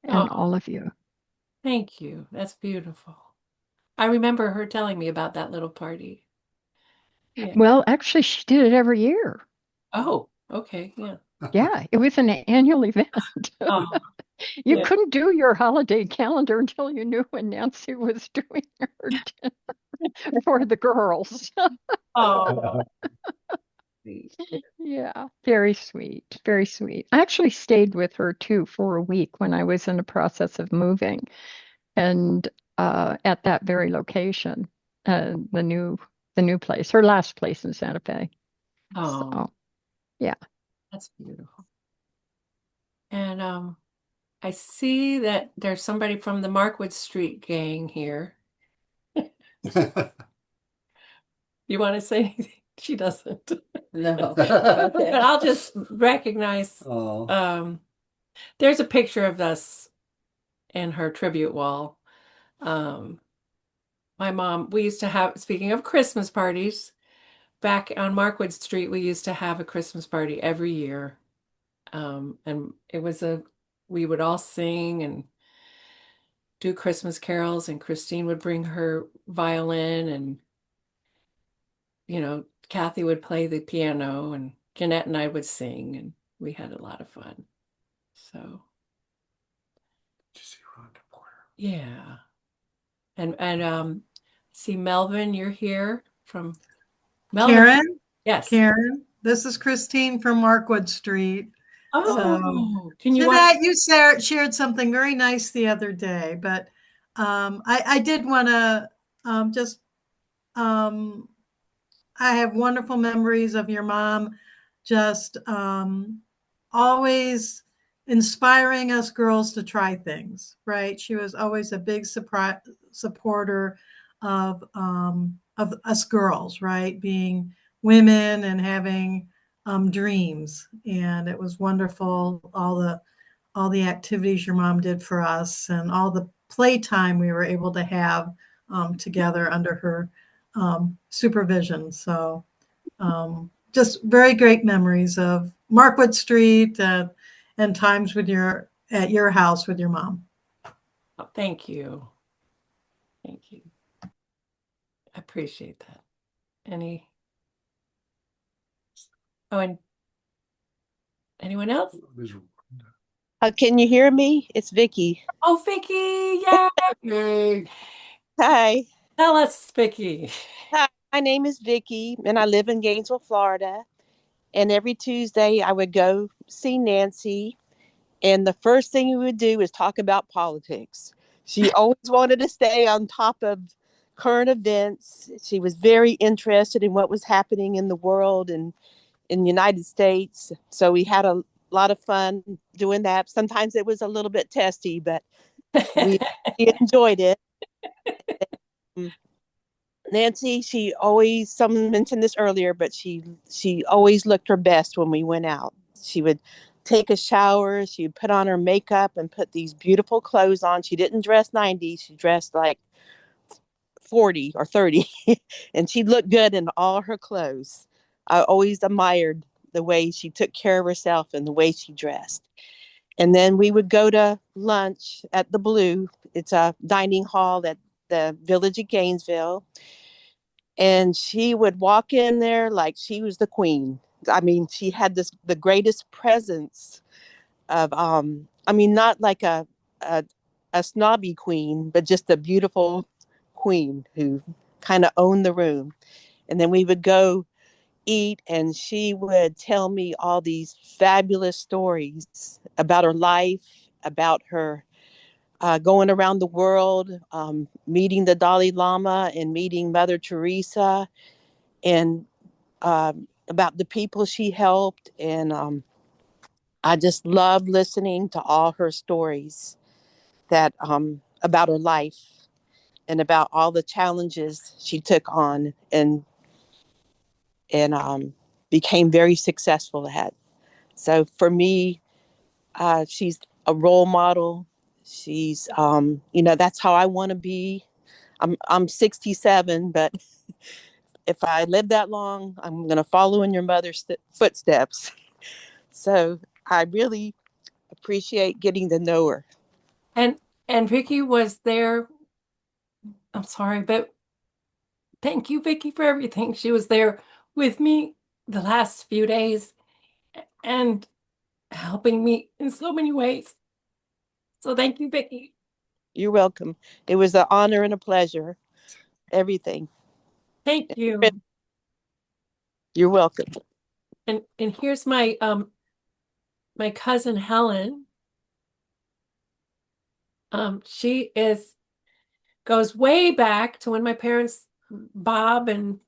[SPEAKER 14] and
[SPEAKER 1] Oh,
[SPEAKER 14] all of you.
[SPEAKER 1] thank you. That's beautiful. I remember her telling me about that little party. Yeah.
[SPEAKER 14] Well, actually, she did it every year.
[SPEAKER 1] Oh, okay. Yeah.
[SPEAKER 14] Yeah, it was an annual event.
[SPEAKER 1] Oh,
[SPEAKER 14] You
[SPEAKER 1] yeah.
[SPEAKER 14] couldn't do your holiday calendar until you knew when Nancy was doing her dinner for the girls.
[SPEAKER 1] Oh,
[SPEAKER 14] Yeah, very sweet, very sweet. I actually stayed with her too for a week when I was in the process of moving, and at that very location, the new place, her last place in Santa Fe.
[SPEAKER 1] oh,
[SPEAKER 14] So, yeah.
[SPEAKER 1] That's beautiful. And I see that there's somebody from the Markwood Street gang here. You want to say anything? She doesn't.
[SPEAKER 3] No.
[SPEAKER 1] But I'll just recognize
[SPEAKER 2] Oh.
[SPEAKER 1] there's a picture of us in her tribute wall. Um, my mom, we used to have, speaking of Christmas parties, back on Markwood Street, we used to have a Christmas party every year. And it was we would all sing and do Christmas carols, and Christine would bring her violin, and, Kathy would play the piano, and Jeanette and I would sing, and we had a lot of fun. So,
[SPEAKER 2] Did you see Rhonda Porter?
[SPEAKER 1] yeah. And see, Melvin, you're here from Melvin.
[SPEAKER 15] Karen,
[SPEAKER 1] Yes.
[SPEAKER 15] Karen, this is Christine from Markwood Street.
[SPEAKER 1] Oh, can you
[SPEAKER 15] Jeanette, you shared something very nice the other day, but I did want to just I have wonderful memories of your mom just always inspiring us girls to try things, right? She was always a big supporter of us girls, right? Being women and having dreams. And it was wonderful, all the activities your mom did for us and all the playtime we were able to have together under her supervision. So just very great memories of Markwood Street and times at your house with your mom.
[SPEAKER 1] Oh, thank you. Thank you. I appreciate that. And anyone else?
[SPEAKER 16] Can you hear me? It's Vicky.
[SPEAKER 1] Oh, Vicky, yeah.
[SPEAKER 2] Yay.
[SPEAKER 16] Hi.
[SPEAKER 1] Tell us, Vicky.
[SPEAKER 16] Hi. My name is Vicky, and I live in Gainesville, Florida. And every Tuesday, I would go see Nancy. And the first thing we would do is talk about politics. She always wanted to stay on top of current events. She was very interested in what was happening in the world and in the United States. So we had a lot of fun doing that. Sometimes it was a little bit testy, but we enjoyed it. Nancy, she always, someone mentioned this earlier, but she always looked her best when we went out. She would take a shower, she would put on her makeup and put these beautiful clothes on. She didn't dress 90, she dressed like 40 or 30 and she looked good in all her clothes. I always admired the way she took care of herself and the way she dressed. And then we would go to lunch at the Blue. It's a dining hall at the Village of Gainesville. And she would walk in there like she was the queen. I mean, she had the greatest presence of I mean, not like a a snobby queen, but just a beautiful queen who kind of owned the room. And then we would go eat, and she would tell me all these fabulous stories about her life, about her going around the world, meeting the Dalai Lama and meeting Mother Teresa, and about the people she helped. And I just loved listening to all her stories that about her life and about all the challenges she took on and became very successful at. So for me, she's a role model. She's, that's how I want to be. I'm 67, but if I live that long, I'm going to follow in your mother's footsteps. So I really appreciate getting to know her.
[SPEAKER 1] And Vicky was there. I'm sorry, but thank you, Vicky, for everything. She was there with me the last few days and helping me in so many ways. So thank you, Vicky.
[SPEAKER 16] You're welcome. It was an honor and a pleasure. Everything.
[SPEAKER 1] Thank you.
[SPEAKER 16] You're welcome.
[SPEAKER 1] And here's my cousin Helen. She goes way back to when my parents, Bob and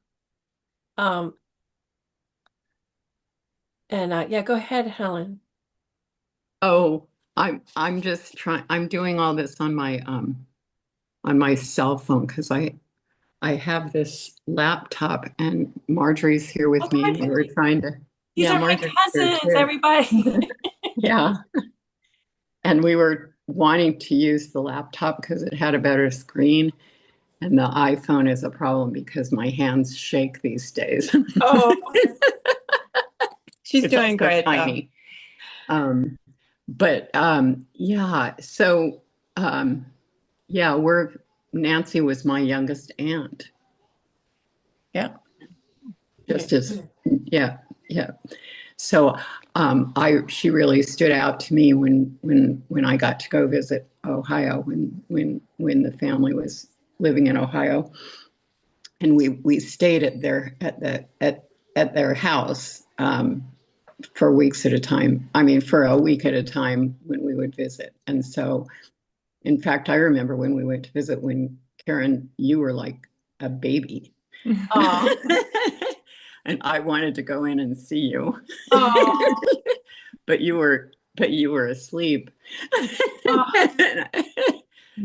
[SPEAKER 1] And yeah, go ahead, Helen.
[SPEAKER 17] Oh, I'm just trying, I'm doing all this on my cell phone because I have this laptop and Marjorie's here
[SPEAKER 1] Oh,
[SPEAKER 17] with me and we were
[SPEAKER 1] Marjorie.
[SPEAKER 17] trying to,
[SPEAKER 1] These
[SPEAKER 17] yeah,
[SPEAKER 1] are my
[SPEAKER 17] Marjorie's here
[SPEAKER 1] cousins,
[SPEAKER 17] too.
[SPEAKER 1] everybody.
[SPEAKER 17] Yeah. And we were wanting to use the laptop because it had a better screen. And the iPhone is a problem because my hands shake these days.
[SPEAKER 1] Oh,
[SPEAKER 16] She's
[SPEAKER 17] It's
[SPEAKER 16] doing
[SPEAKER 17] also
[SPEAKER 16] great, though.
[SPEAKER 17] tiny. But yeah, so um, yeah, we're Nancy was my youngest aunt. Yeah, just as yeah, yeah. So I she really stood out to me when I got to go visit Ohio when the family was living in Ohio, and we stayed at their house for weeks at a time. I mean, for a week at a time when we would visit, and so in fact, I remember when we went to visit when Karen, you were like a baby. And I wanted to go in and see you. but you were but you were asleep.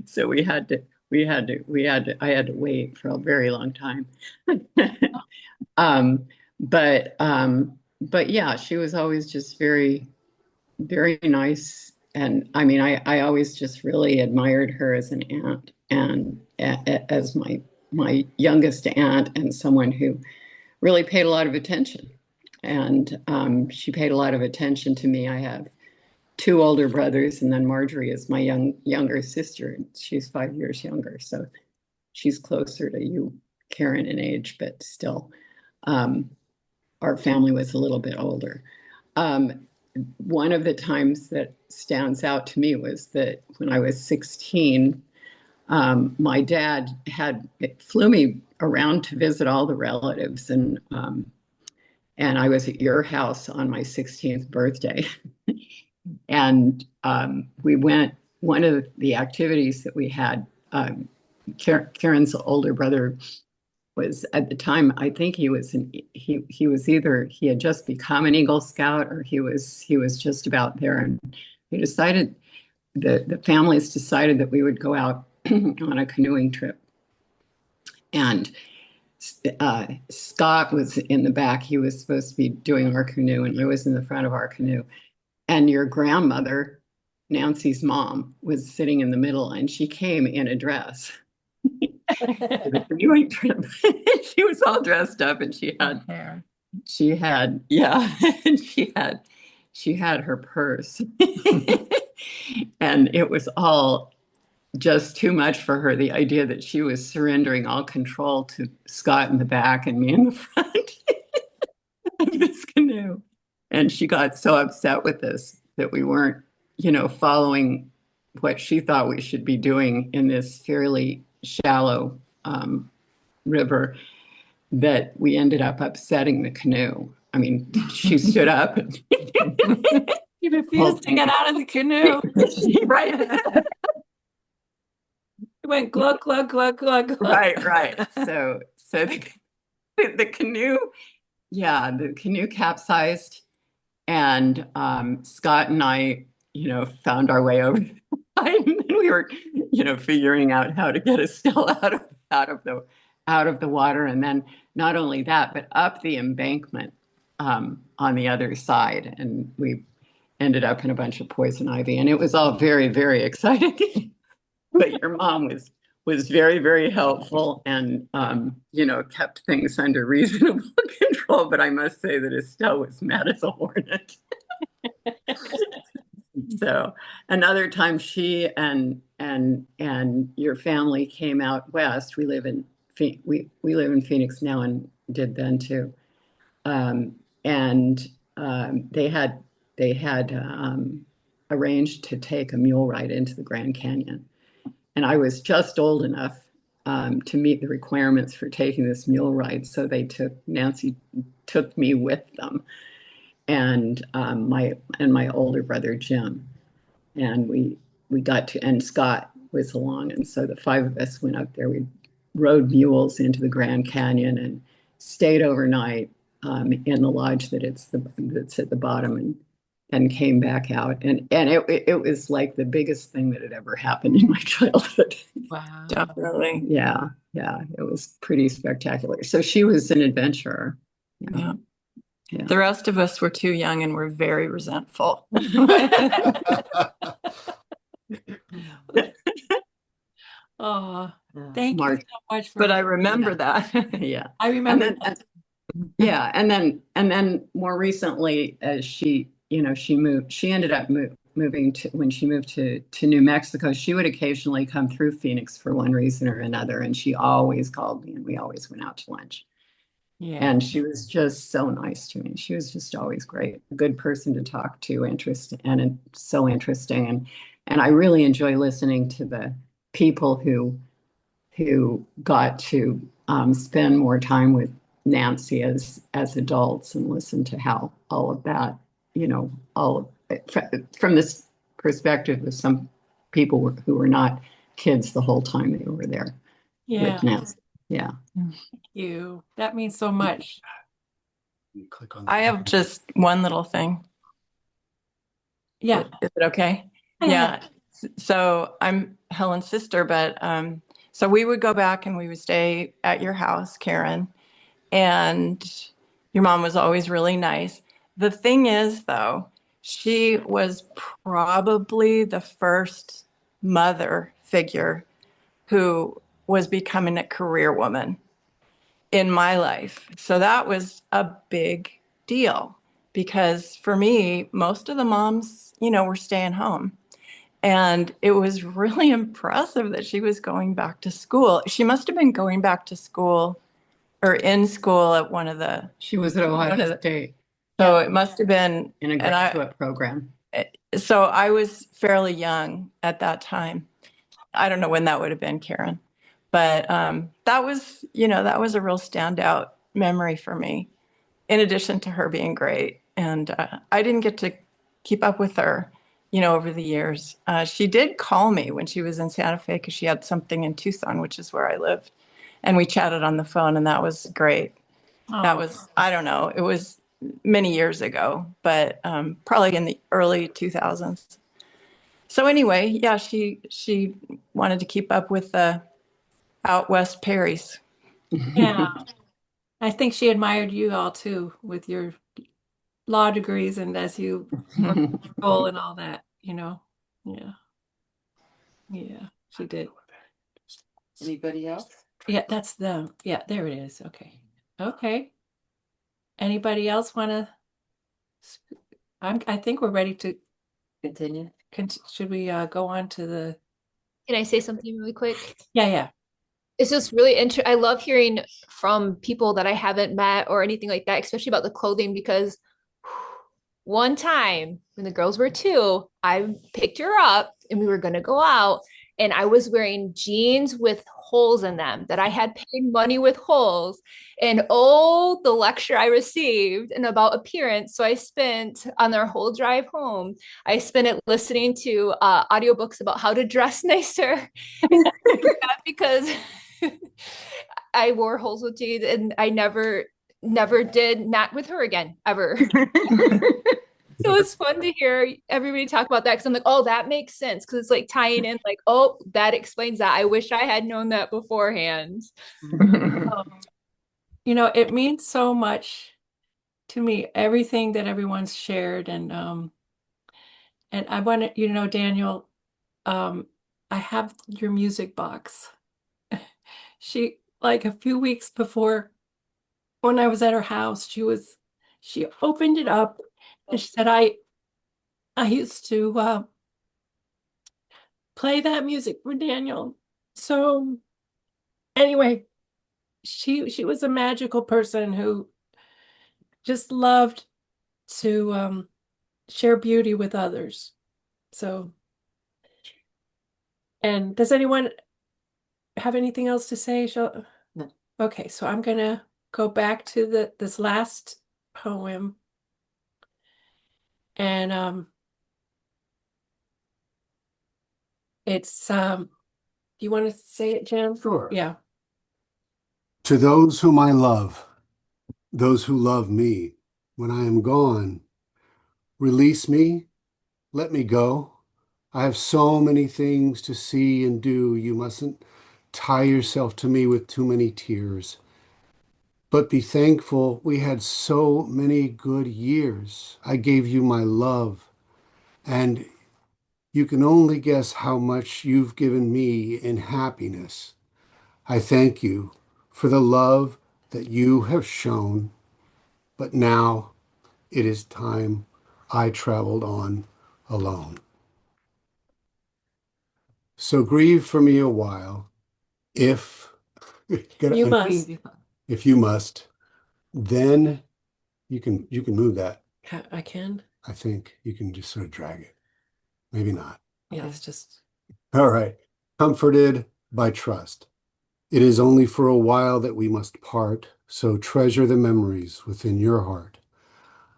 [SPEAKER 17] So I had to wait for a very long time. um, but yeah, she was always just very, very nice. And I mean, I always just really admired her as an aunt and as my youngest aunt and someone who really paid a lot of attention. And she paid a lot of attention to me. I have two older brothers, and then Marjorie is my younger sister. She's 5 years younger, so she's closer to you, Karen, in age, but still, um, our family was a little bit older. Um, One of the times that stands out to me was that when I was 16, my dad flew me around to visit all the relatives, and I was at your house on my 16th birthday. And we went, one of the activities that we had, Karen's older brother was at the time, I think he was either he had just become an Eagle Scout or he was just about there. And we decided the families decided that we would go out on a canoeing trip. And Scott was in the back. He was supposed to be doing our canoe, and I was in the front of our canoe. And your grandmother, Nancy's mom, was sitting in the middle, and she came in a dress to the canoeing trip. She was all dressed up, and yeah, and she had her purse, and it was all just too much for her. The idea that she was surrendering all control to Scott in the back and me in the front of this canoe. And she got so upset with us that we weren't, following what she thought we should be doing in this fairly shallow river that we ended up upsetting the canoe. I mean, she stood up and
[SPEAKER 1] you refused to get out of the canoe.
[SPEAKER 17] Right.
[SPEAKER 1] It went glug, glug, glug, glug, glug.
[SPEAKER 17] Right. So the canoe, yeah, the canoe capsized, and Scott and I, found our way over. And we were, figuring out how to get Estelle out of the water, and then not only that, but up the embankment on the other side, and we ended up in a bunch of poison ivy, and it was all very, very exciting. But your mom was very, very helpful and kept things under reasonable control. But I must say that Estelle was mad as a hornet. So another time she and your family came out west. We live in Phoenix now and did then too. And they had arranged to take a mule ride into the Grand Canyon. And I was just old enough to meet the requirements for taking this mule ride. So Nancy took me with them, and my older brother Jim, and and Scott was along, and so the five of us went up there. We rode mules into the Grand Canyon and stayed overnight in the lodge that's at the bottom, and came back out, and it was like the biggest thing that had ever happened in my childhood.
[SPEAKER 1] Wow.
[SPEAKER 3] Definitely.
[SPEAKER 17] Yeah, it was pretty spectacular. So she was an adventurer.
[SPEAKER 3] Yeah.
[SPEAKER 17] Yeah.
[SPEAKER 3] The rest of us were too young and were very resentful.
[SPEAKER 1] Oh, thank you
[SPEAKER 17] Mark.
[SPEAKER 1] so much for.
[SPEAKER 3] But I remember that.
[SPEAKER 17] Yeah.
[SPEAKER 1] I remember
[SPEAKER 17] And
[SPEAKER 1] that.
[SPEAKER 17] yeah, and then more recently, as she ended up moving to when she moved to New Mexico. She would occasionally come through Phoenix for one reason or another, and she always called me, and we always went out to lunch.
[SPEAKER 1] Yeah.
[SPEAKER 17] And she was just so nice to me. She was just always great, a good person to talk to, so interesting. And I really enjoy listening to the people who got to spend more time with Nancy as adults and listen to how all of that, from this perspective of some people who were not kids the whole time they were there
[SPEAKER 1] Yeah.
[SPEAKER 17] with Nancy. Yeah.
[SPEAKER 1] Thank you. That means so much.
[SPEAKER 2] Click on
[SPEAKER 3] I have just one little thing.
[SPEAKER 1] Yeah.
[SPEAKER 3] Is it okay? Yeah. So I'm Helen's sister, but so we would go back and we would stay at your house, Karen, and your mom was always really nice. The thing is, though, she was probably the first mother figure who was becoming a career woman in my life. So that was a big deal because for me, most of the moms, were staying home. And it was really impressive that she was going back to school. She must have been going back to school or in school at one of the.
[SPEAKER 17] She was at Ohio State.
[SPEAKER 3] So it must have been
[SPEAKER 17] in a graduate program.
[SPEAKER 3] So I was fairly young at that time. I don't know when that would have been, Karen, but that was a real standout memory for me. In addition to her being great, and I didn't get to keep up with her, over the years. She did call me when she was in Santa Fe because she had something in Tucson, which is where I lived, and we chatted on the phone, and that was great. That was, I don't know, it was many years ago, but probably in the early 2000s. So anyway, yeah, she wanted to keep up with the out west Perrys.
[SPEAKER 1] Yeah. I think she admired you all too with your law degrees and as you work school and all that, Yeah. Yeah, she did.
[SPEAKER 3] Anybody else?
[SPEAKER 1] Yeah, that's them. Yeah, there it is. Okay. Okay. Anybody else want to? I think we're ready to
[SPEAKER 3] Continue.
[SPEAKER 1] should we go on to the?
[SPEAKER 8] Can I say something really quick?
[SPEAKER 1] Yeah.
[SPEAKER 8] It's just really interesting. I love hearing from people that I haven't met or anything like that, especially about the clothing, because one time when the girls were 2, I picked her up and we were going to go out, and I was wearing jeans with holes in them that I had paid money with holes. And oh, the lecture I received and about appearance. So I spent on their whole drive home, I spent it listening to audiobooks about how to dress nicer because I wore holes with jeans and I never did not with her again ever. So it's fun to hear everybody talk about that because I'm like, oh, that makes sense because it's like tying in, like, oh, that explains that. I wish I had known that beforehand.
[SPEAKER 1] It means so much to me, everything that everyone's shared, and I want to, Daniel, I have your music box. She, like a few weeks before, when I was at her house, she opened it up and she said, I used to play that music for Daniel. So anyway, she was a magical person who just loved to share beauty with others. So, and does anyone have anything else to say?
[SPEAKER 3] No.
[SPEAKER 1] Okay, so I'm gonna go back to this last poem, and it's you want to say it, Jim?
[SPEAKER 2] Sure.
[SPEAKER 1] Yeah.
[SPEAKER 2] To those whom I love, those who love me. When I am gone, release me, let me go. I have so many things to see and do. You mustn't tie yourself to me with too many tears. But be thankful we had so many good years. I gave you my love, and you can only guess how much you've given me in happiness. I thank you for the love that you have shown, but now it is time I traveled on alone. So grieve for me a while, if
[SPEAKER 1] You must.
[SPEAKER 2] if you must, then you can move that.
[SPEAKER 1] I can.
[SPEAKER 2] I think you can just sort of drag it. Maybe not.
[SPEAKER 1] Yeah, it's just.
[SPEAKER 2] All right. Comforted by trust. It is only for a while that we must part, so treasure the memories within your heart.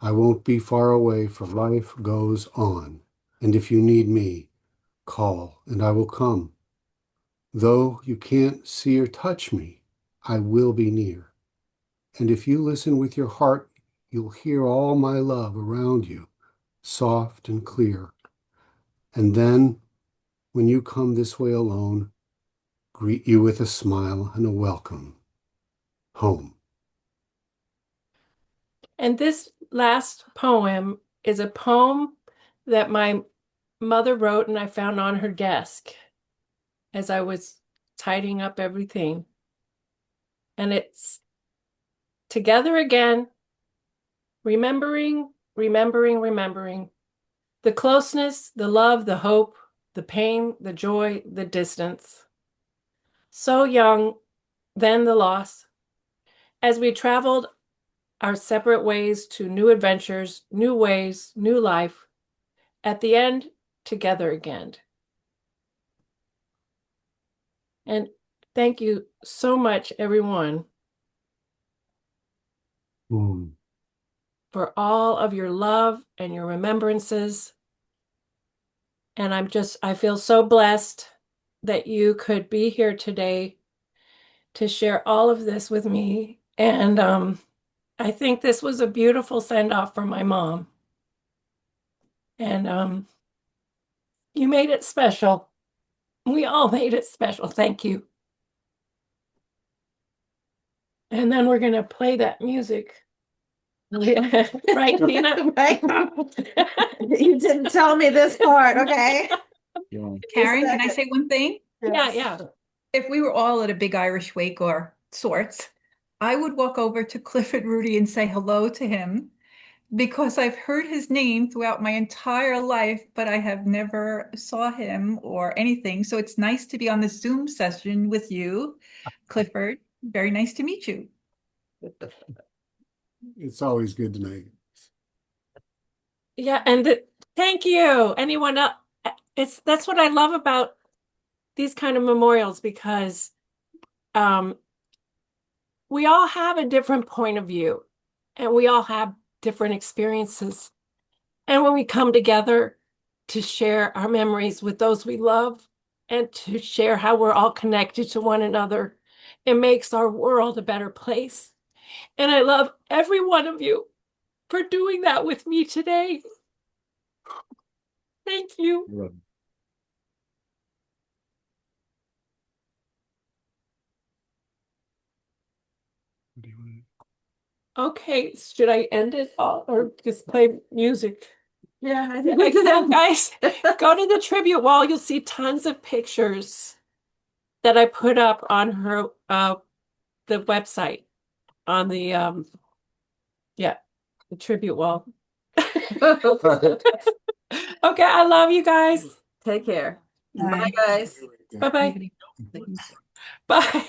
[SPEAKER 2] I won't be far away, for life goes on. And if you need me, call and I will come. Though you can't see or touch me, I will be near. And if you listen with your heart, you'll hear all my love around you, soft and clear. And then, when you come this way alone, greet you with a smile and a welcome home.
[SPEAKER 1] And this last poem is a poem that my mother wrote and I found on her desk as I was tidying up everything. And it's together again, remembering, remembering, remembering the closeness, the love, the hope, the pain, the joy, the distance. So young, then the loss. As we traveled our separate ways to new adventures, new ways, new life, at the end, together again. And thank you so much, everyone, for all of your love and your remembrances. And I feel so blessed that you could be here today to share all of this with me. And I think this was a beautiful send off for my mom. And you made it special. We all made it special. Thank you. And then we're going to play that music. Right, Tina?
[SPEAKER 3] Right. You didn't tell me this part, okay?
[SPEAKER 18] Karen, can I say one thing?
[SPEAKER 1] Yeah.
[SPEAKER 18] If we were all at a big Irish wake or sorts, I would walk over to Clifford Rudy and say hello to him because I've heard his name throughout my entire life, but I have never saw him or anything. So it's nice to be on the Zoom session with you, Clifford. Very nice to meet you.
[SPEAKER 2] It's always good to meet.
[SPEAKER 1] Yeah, and thank you. Anyone else? That's what I love about these kind of memorials because we all have a different point of view and we all have different experiences. And when we come together to share our memories with those we love and to share how we're all connected to one another, it makes our world a better place. And I love every one of you for doing that with me today. Thank you. Okay, should I end it all or just play music?
[SPEAKER 3] Yeah, I think
[SPEAKER 1] Guys, go to the tribute wall. You'll see tons of pictures that I put up on her the website on the the tribute wall. Okay, I love you guys.
[SPEAKER 3] Take care. Bye, guys.
[SPEAKER 1] Bye-bye. Bye.